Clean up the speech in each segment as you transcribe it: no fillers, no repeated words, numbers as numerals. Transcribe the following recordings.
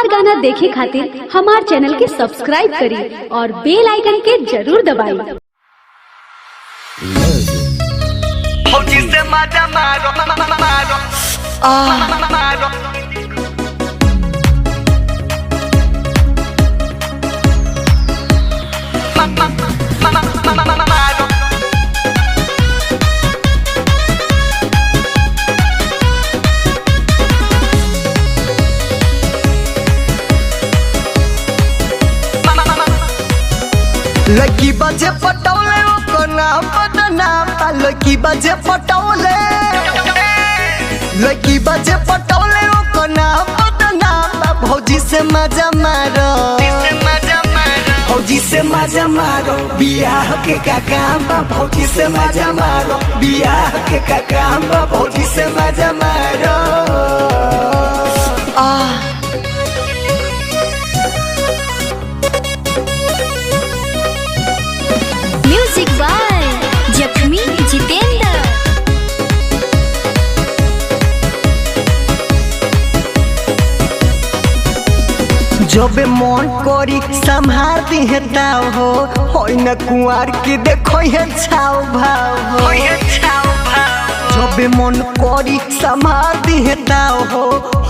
हमार गाना देखे खातिर हमार चैनल के सब्सक्राइब करी और बेल आइकन के जरूर दबाई। लड़की बजे पटौले ओको नाम बदनाम, लड़की बजे पटौले, लड़की बजे पटौले ओको नाम बदनाम। भौजी से मजा मारो, भौजी से मजा मारो, बियाह के का काम बा। भौजी से मजा मारो, बियाह के का काम बा। भौजी से मजा मारो। म्यूजिक बाय जख्मी जितेंद्र। जब मन करी संभाल दिहे ताव हो, होई न कुंवार के देखो है छाव भाव हो। जब मन करी संभाल दिहे ताव हो,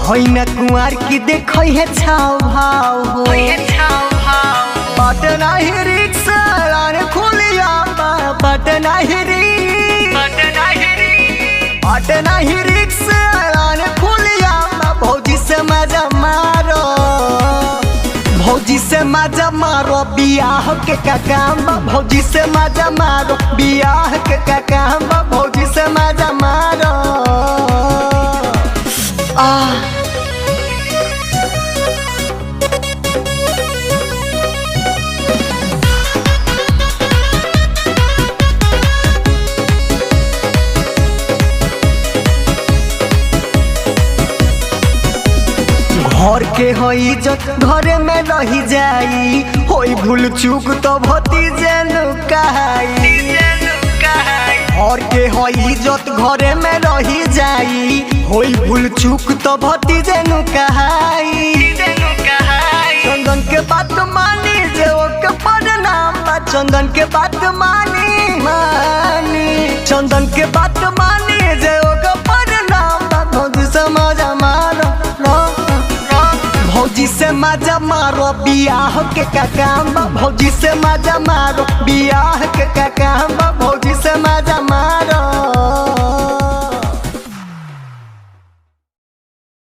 होई न कुंवार के देखो है छाव भाव हो। पटना ही रिक्शा लाने खुलिया, पटना ही पटना ही रिक्शा लाने खुलिया। भौजी से मजा मारो, भौजी से मजा मारो, बियाह के का काम बा। भौजी से मजा मारो, बियाह के का काम बा। भौजी से मजा मारो। घर के हो इज्जत घरे में रही जाई, होई भूल चूक तो भतीजे नुकाई। घर के हो इज्जत घरे में रही जाई, होई भूल चूक तो भतीजे नुकाई। चंदन के बात मानी जे ओके बदनाम बा। चंदन के बात मानी चंदन के बात मानी जे ओके बदनाम बा। भौजी से मजा मारो, भौजी से मजा मारो, बियाह के का काम बा। भौजी से मजा मारो, बियाह के का काम बा। भौजी से मजा मारो।